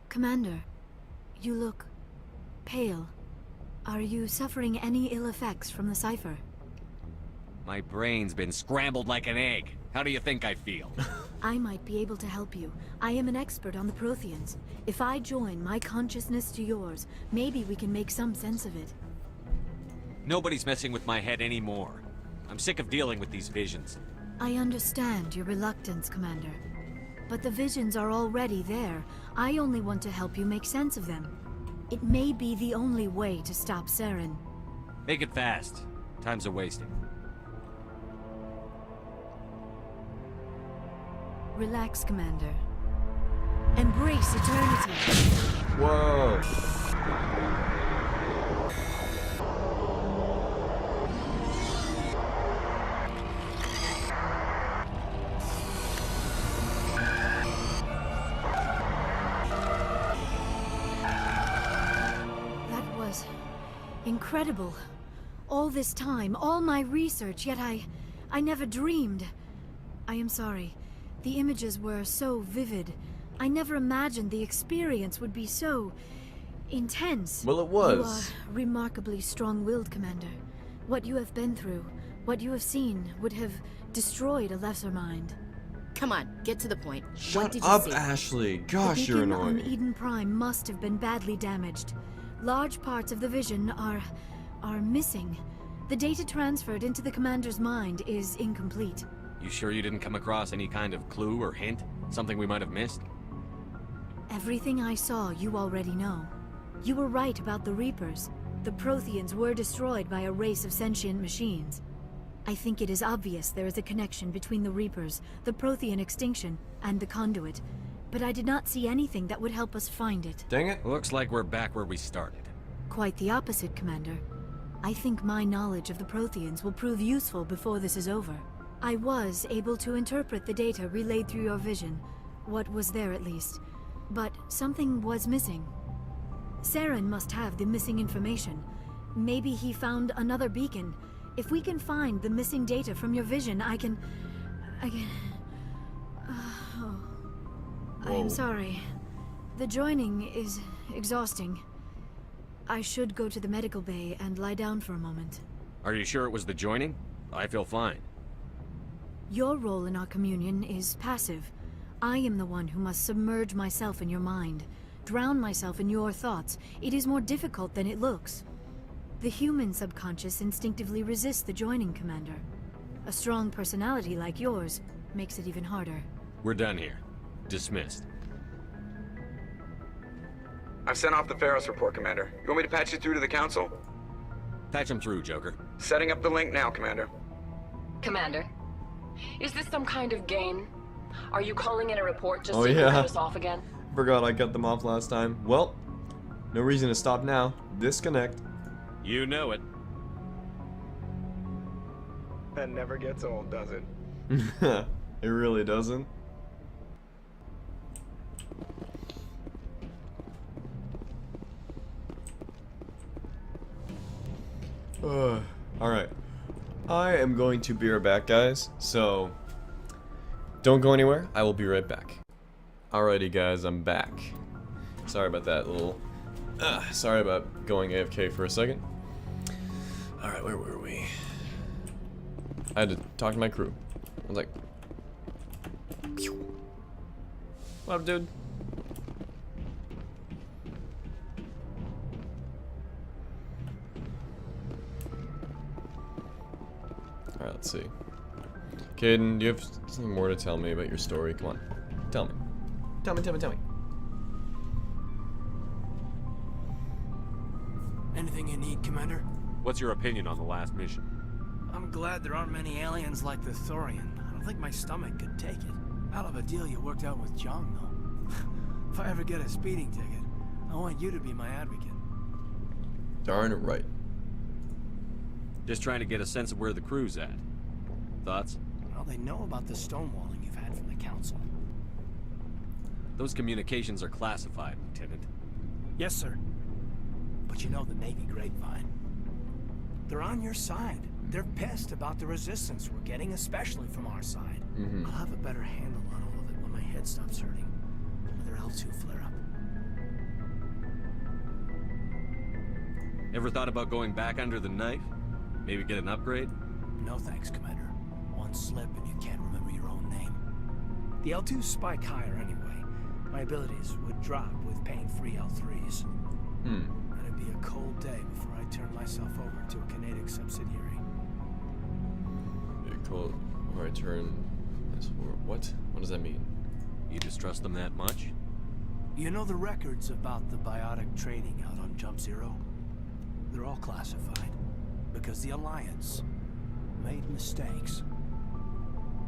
Commander, you look pale. Are you suffering any ill effects from the cipher? My brain's been scrambled like an egg. How do you think I feel? I might be able to help you. I am an expert on the Protheans. If I join my consciousness to yours, maybe we can make some sense of it. Nobody's messing with my head anymore. I'm sick of dealing with these visions. I understand your reluctance, Commander. But the visions are already there. I only want to help you make sense of them. It may be the only way to stop Saren. Make it fast. Time's a wasting. Relax, Commander. Embrace eternity. Whoa. That was incredible. All this time, all my research, yet I never dreamed. I am sorry. The images were so vivid. I never imagined the experience would be so intense. Well, it was. You are remarkably strong-willed, Commander. What you have been through, what you have seen, would have destroyed a lesser mind. Come on, get to the point. What Shut did you up, see? Ashley. The Gosh, you're beacon on annoying. Eden Prime must have been badly damaged. Large parts of the vision are missing. The data transferred into the Commander's mind is incomplete. You sure you didn't come across any kind of clue or hint? Something we might have missed? Everything I saw, you already know. You were right about the Reapers. The Protheans were destroyed by a race of sentient machines. I think it is obvious there is a connection between the Reapers, the Prothean extinction, and the Conduit. But I did not see anything that would help us find it. Dang it. Looks like we're back where we started. Quite the opposite, Commander. I think my knowledge of the Protheans will prove useful before this is over. I was able to interpret the data relayed through your vision. What was there, at least. But something was missing. Saren must have the missing information. Maybe he found another beacon. If we can find the missing data from your vision, I can... Oh. I Whoa. am sorry. The joining is exhausting. I should go to the medical bay and lie down for a moment. Are you sure it was the joining? I feel fine. Your role in our communion is passive. I am the one who must submerge myself in your mind, drown myself in your thoughts. It is more difficult than it looks. The human subconscious instinctively resists the joining, Commander. A strong personality like yours makes it even harder. We're done here. Dismissed. I've sent off the Pharos report, Commander. You want me to patch you through to the Council? Patch him through, Joker. Setting up the link now, Commander. Commander, is this some kind of game? Are you calling in a report just Oh, so you yeah. can cut us off again? Forgot I cut them off last time. Well, no reason to stop now. Disconnect. You know it. That never gets old, does it? It really doesn't. Alright. I am going to be right back, guys. So, don't go anywhere. I will be right back. Alrighty, guys, I'm back. Sorry about that little... sorry about going AFK for a second. Alright, where were we? I had to talk to my crew. I was like... What up, dude? Alright, let's see. Caden, do you have something more to tell me about your story? Come on. Tell me. Tell me. Anything you need, Commander? What's your opinion on the last mission? I'm glad there aren't many aliens like the Thorian. I don't think my stomach could take it. Hell of a deal you worked out with Jung, though. If I ever get a speeding ticket, I want you to be my advocate. Darn right. Just trying to get a sense of where the crew's at. Thoughts? Well, they know about the stonewalling you've had from the Council. Those communications are classified, Lieutenant. Yes, sir. But you know the Navy grapevine. They're on your side. They're pissed about the resistance we're getting, especially from our side. I'll have a better handle on all of it when my head stops hurting. Whether else who flare up. Ever thought about going back under the knife? Maybe get an upgrade? No thanks, Commander. One slip and you can't remember your own name. The L2s spike higher anyway. My abilities would drop with pain-free L3s. It'd be a cold day before I turn myself over to a Canadic subsidiary. Cool. Or I turn... What? What does that mean? You distrust them that much? You know the records about the biotic trading out on Jump Zero? They're all classified. Because the Alliance made mistakes.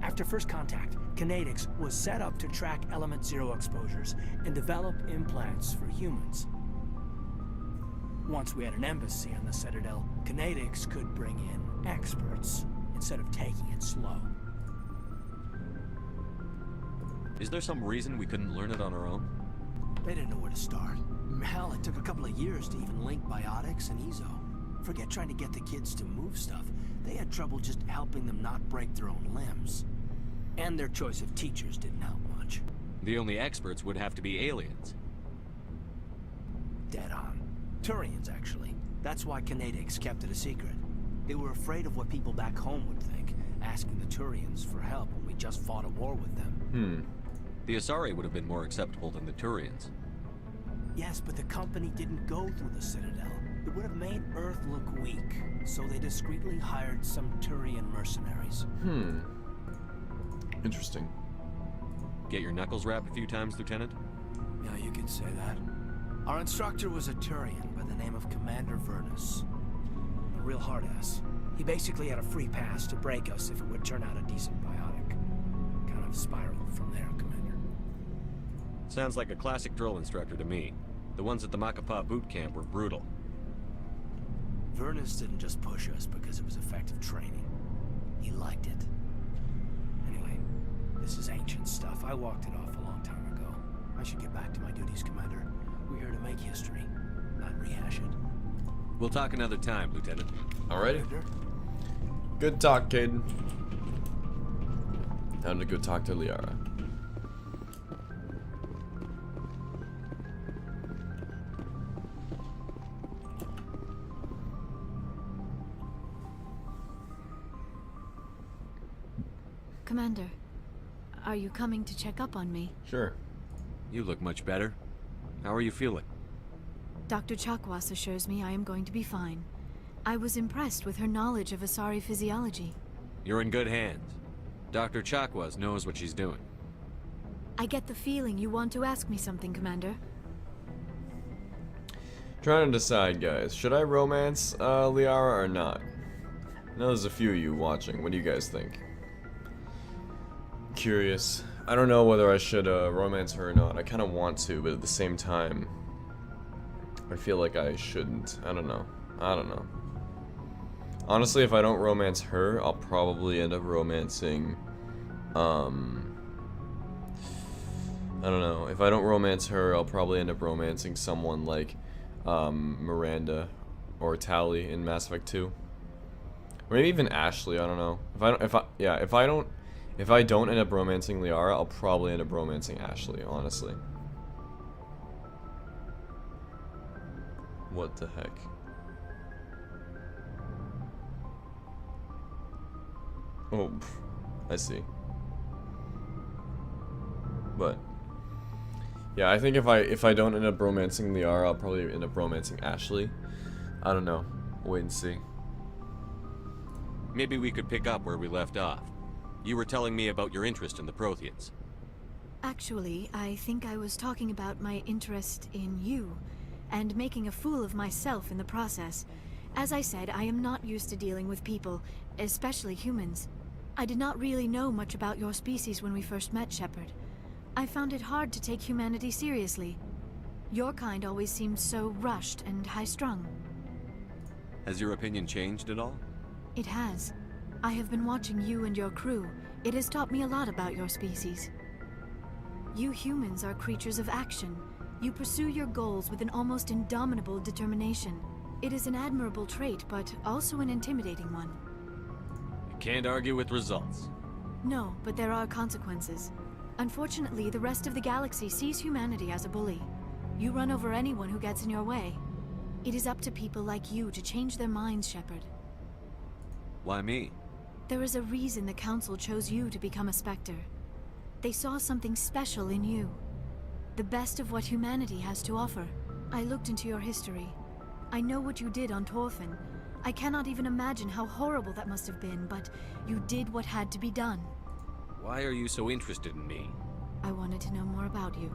After first contact, Canadics was set up to track Element Zero exposures and develop implants for humans. Once we had an embassy on the Citadel, Canadics could bring in experts instead of taking it slow. Is there some reason we couldn't learn it on our own? They didn't know where to start. Hell, it took a couple of years to even link biotics and Ezo. Forget trying to get the kids to move stuff. They had trouble just helping them not break their own limbs. And their choice of teachers didn't help much. The only experts would have to be aliens. Dead on. Turians, actually. That's why Canadics kept it a secret. They were afraid of what people back home would think, asking the Turians for help when we just fought a war with them. The Asari would have been more acceptable than the Turians. Yes, but the company didn't go through the Citadel. It would have made Earth look weak, so they discreetly hired some Turian mercenaries. Interesting. Get your knuckles rapped a few times, Lieutenant? Yeah, you could say that. Our instructor was a Turian by the name of Commander Vernus. A real hard-ass. He basically had a free pass to break us if it would turn out a decent biotic. Kind of spiraled from there, Commander. Sounds like a classic drill instructor to me. The ones at the Macapa boot camp were brutal. Vernus didn't just push us because it was effective training. He liked it. Anyway, this is ancient stuff. I walked it off a long time ago. I should get back to my duties, Commander. We're here to make history, not rehash it. We'll talk another time, Lieutenant. Alrighty. Commander? Good talk, Caden. Time to go talk to Liara. Commander, are you coming to check up on me? Sure. You look much better. How are you feeling? Dr. Chakwas assures me I am going to be fine. I was impressed with her knowledge of Asari physiology. You're in good hands. Dr. Chakwas knows what she's doing. I get the feeling you want to ask me something, Commander. Trying to decide, guys. Should I romance Liara or not? I know there's a few of you watching. What do you guys think? Curious. I don't know whether I should romance her or not. I kind of want to, but at the same time, I feel like I shouldn't. I don't know. Honestly, if I don't romance her, I'll probably end up romancing, I don't know. If I don't romance her, I'll probably end up romancing someone like, Miranda or Tali in Mass Effect 2. Or maybe even Ashley, I don't know. If I don't end up romancing Liara, I'll probably end up romancing Ashley, honestly. What the heck? Oh, I see. But yeah, I think if I don't end up romancing Liara, I'll probably end up romancing Ashley. I don't know. Wait and see. Maybe we could pick up where we left off. You were telling me about your interest in the Protheans. Actually, I think I was talking about my interest in you, and making a fool of myself in the process. As I said, I am not used to dealing with people, especially humans. I did not really know much about your species when we first met, Shepard. I found it hard to take humanity seriously. Your kind always seemed so rushed and high-strung. Has your opinion changed at all? It has. I have been watching you and your crew. It has taught me a lot about your species. You humans are creatures of action. You pursue your goals with an almost indomitable determination. It is an admirable trait, but also an intimidating one. You can't argue with results. No, but there are consequences. Unfortunately, the rest of the galaxy sees humanity as a bully. You run over anyone who gets in your way. It is up to people like you to change their minds, Shepard. Why me? There is a reason the Council chose you to become a Spectre. They saw something special in you. The best of what humanity has to offer. I looked into your history. I know what you did on Torfin. I cannot even imagine how horrible that must have been, but you did what had to be done. Why are you so interested in me? I wanted to know more about you.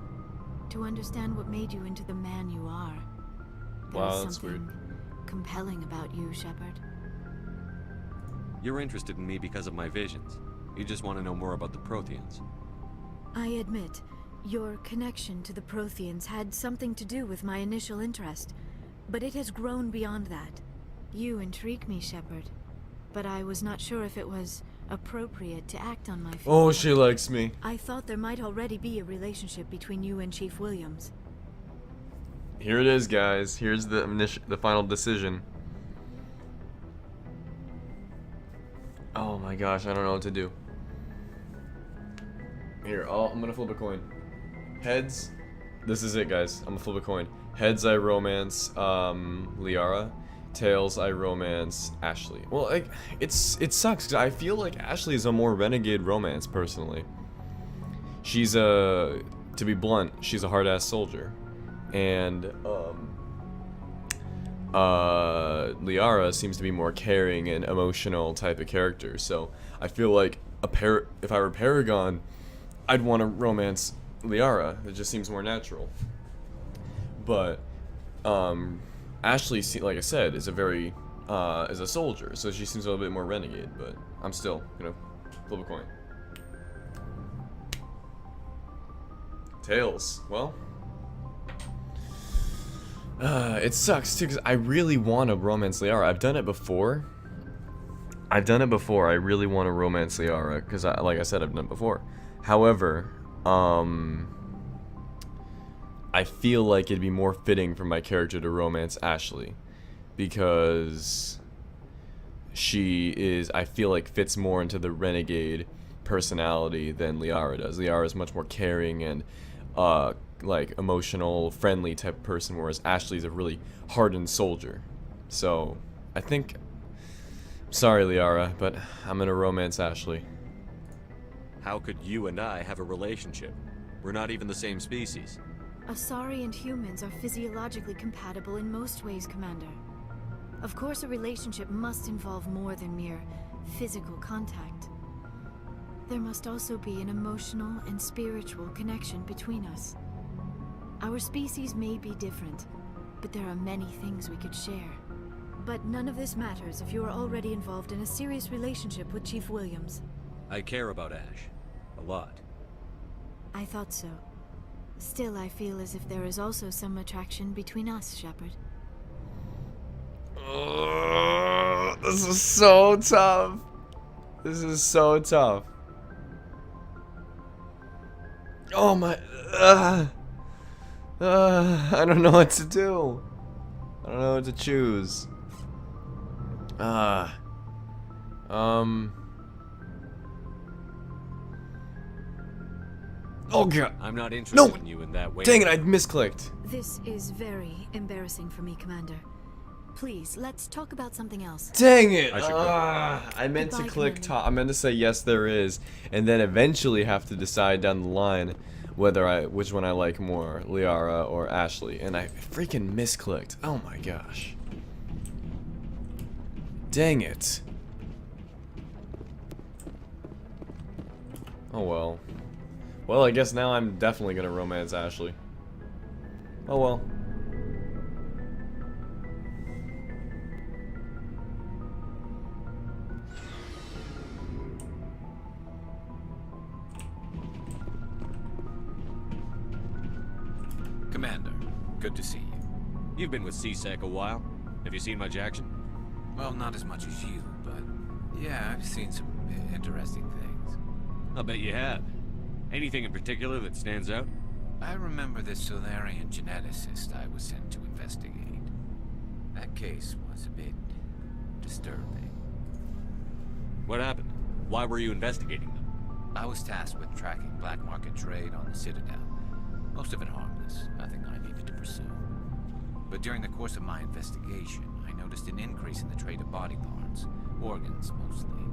To understand what made you into the man you are. There Wow, is that's something compelling about you, Shepard. You're interested in me because of my visions. You just want to know more about the Protheans. I admit, your connection to the Protheans had something to do with my initial interest, but it has grown beyond that. You intrigue me, Shepard, but I was not sure if it was appropriate to act on my feelings. Oh, she likes me. I thought there might already be a relationship between you and Chief Williams. Here it is, guys. Here's the final decision. Oh my gosh, I don't know what to do. Here, I'm gonna flip a coin. Heads. This is it, guys. I'm gonna flip a coin. Heads, I romance Liara. Tails, I romance Ashley. Well, it sucks because I feel like Ashley is a more renegade romance, personally. She's to be blunt, she's a hard-ass soldier, and Liara seems to be more caring and emotional type of character. So I feel like if I were Paragon, I'd want to romance Liara. It just seems more natural. But Ashley, like I said, is is a soldier, so she seems a little bit more renegade. But I'm still gonna flip a coin. Tails. Well, it sucks too because I really want to romance Liara. I've done it before. I really want to romance Liara because, like I said, I've done it before. However, I feel like it'd be more fitting for my character to romance Ashley because she is, I feel like, fits more into the renegade personality than Liara does. Liara is much more caring and like emotional, friendly type of person, whereas Ashley's a really hardened soldier. So I think, sorry Liara, but I'm gonna romance Ashley. How could you and I have a relationship? We're not even the same species. Asari and humans are physiologically compatible in most ways, Commander. Of course, a relationship must involve more than mere physical contact. There must also be an emotional and spiritual connection between us. Our species may be different, but there are many things we could share. But none of this matters if you are already involved in a serious relationship with Chief Williams. I care about Ash. A lot. I thought so. Still, I feel as if there is also some attraction between us, Shepard. This is so tough. This is so tough. Oh my... I don't know what to do. I don't know what to choose. Oh god. I'm not interested in you in that way. Dang it, I misclicked. This is very embarrassing for me, Commander. Please, let's talk about something else. Dang it! I should go. I meant to Goodbye, click Commander. top. I meant to say yes, there is, and then eventually have to decide down the line which one I like more, Liara or Ashley. And I freaking misclicked. Oh my gosh! Dang it! Oh well. Well, I guess now I'm definitely gonna romance Ashley. Oh well. Commander, good to see you. You've been with CSEC a while. Have you seen much action? Well, not as much as you, but yeah, I've seen some interesting things. I'll bet you have. Anything in particular that stands out? I remember this Solarian geneticist I was sent to investigate. That case was a bit disturbing. What happened? Why were you investigating them? I was tasked with tracking black market trade on the Citadel. Most of it harmless, nothing I needed to pursue. But during the course of my investigation, I noticed an increase in the trade of body parts, organs mostly.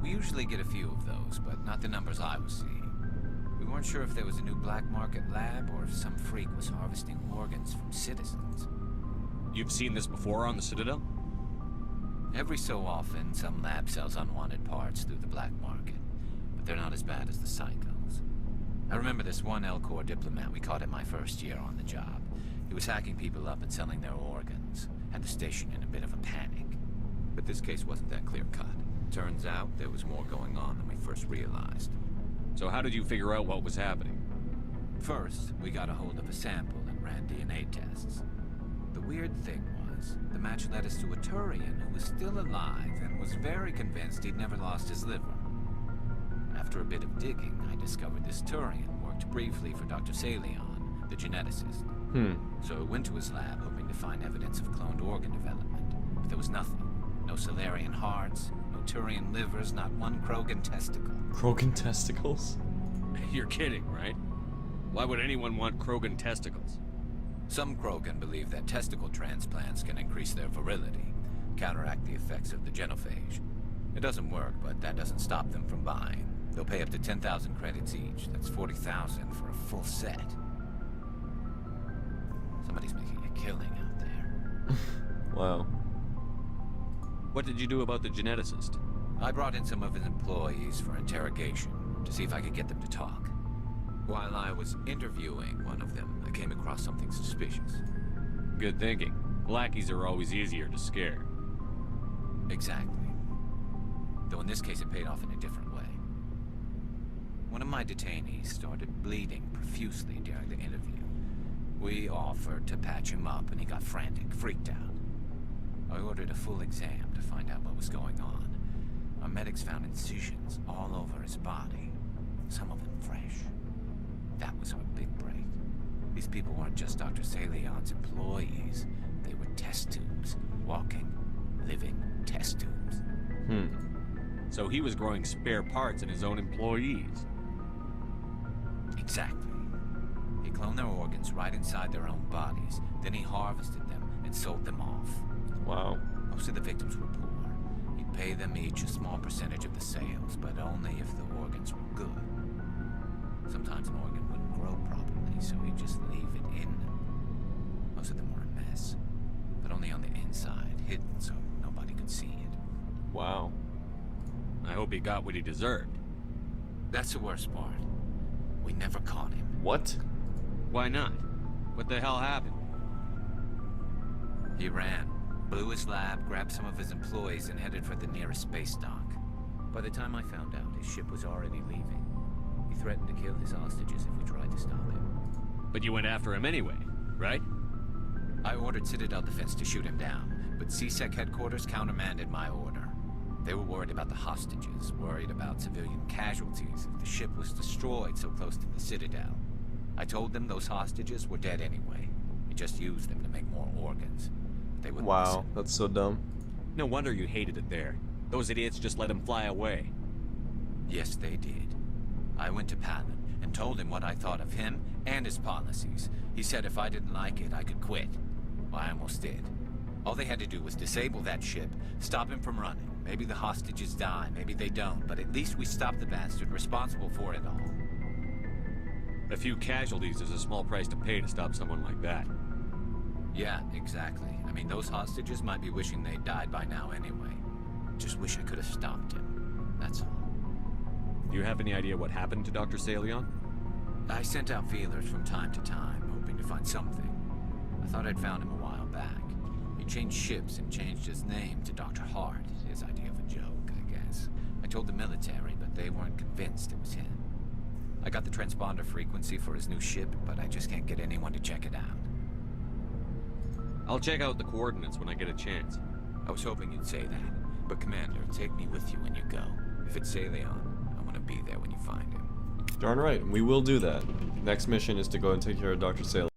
We usually get a few of those, but not the numbers I was seeing. We weren't sure if there was a new black market lab or if some freak was harvesting organs from citizens. You've seen this before on the Citadel? Every so often, some lab sells unwanted parts through the black market, but they're not as bad as the psychos. I remember this one L-Corps diplomat we caught in my first year on the job. He was hacking people up and selling their organs. Had the station in a bit of a panic. But this case wasn't that clear-cut. Turns out there was more going on than we first realized. So how did you figure out what was happening? First, we got a hold of a sample and ran DNA tests. The weird thing was, the match led us to a Turian who was still alive and was very convinced he'd never lost his liver. After a bit of digging, I discovered this Turian worked briefly for Dr. Salion, the geneticist. So I went to his lab hoping to find evidence of cloned organ development, but there was nothing. No Salarian hearts, no Turian livers, not one Krogan testicle. Krogan testicles? You're kidding, right? Why would anyone want Krogan testicles? Some Krogan believe that testicle transplants can increase their virility, counteract the effects of the genophage. It doesn't work, but that doesn't stop them from buying. They'll pay up to 10,000 credits each. That's 40,000 for a full set. Somebody's making a killing out there. Wow. What did you do about the geneticist? I brought in some of his employees for interrogation to see if I could get them to talk. While I was interviewing one of them, I came across something suspicious. Good thinking. Lackeys are always easier to scare. Exactly. Though in this case it paid off in a different way. One of my detainees started bleeding profusely during the interview. We offered to patch him up and he got frantic, freaked out. I ordered a full exam to find out what was going on. Our medics found incisions all over his body, some of them fresh. That was our big break. These people weren't just Dr. Salion's employees. They were test tubes. Walking, living test tubes. So he was growing spare parts in his own employees. Exactly. He cloned their organs right inside their own bodies. Then he harvested them and sold them off. Wow. Most of the victims were poor. He'd pay them each a small percentage of the sales, but only if the organs were good. Sometimes an organ wouldn't grow properly, so he'd just leave it in them. Most of them were a mess, but only on the inside, hidden so nobody could see it. Wow. I hope he got what he deserved. That's the worst part. We never caught him. What? Why not? What the hell happened? He ran, blew his lab, grabbed some of his employees, and headed for the nearest space dock. By the time I found out, his ship was already leaving. He threatened to kill his hostages if we tried to stop him. But you went after him anyway, right? I ordered Citadel Defense to shoot him down, but CSEC headquarters countermanded my order. They were worried about the hostages, worried about civilian casualties if the ship was destroyed so close to the Citadel. I told them those hostages were dead anyway. We just used them to make more organs. They wouldn't Wow, listen. that's so dumb. No wonder you hated it there. Those idiots just let him fly away. Yes, they did. I went to Palin and told him what I thought of him and his policies. He said if I didn't like it, I could quit. Well, I almost did. All they had to do was disable that ship, stop him from running. Maybe the hostages die, maybe they don't, but at least we stopped the bastard responsible for it all. A few casualties is a small price to pay to stop someone like that. Yeah, exactly. I mean, those hostages might be wishing they'd died by now anyway. Just wish I could have stopped him. That's all. Do you have any idea what happened to Dr. Salion? I sent out feelers from time to time, hoping to find something. I thought I'd found him a while back. He changed ships and changed his name to Dr. Hart, his idea of a joke, I guess. I told the military, but they weren't convinced it was him. I got the transponder frequency for his new ship, but I just can't get anyone to check it out. I'll check out the coordinates when I get a chance. I was hoping you'd say that, but Commander, take me with you when you go. If it's Salion, I want to be there when you find him. Darn right, we will do that. Next mission is to go and take care of Dr. Salem.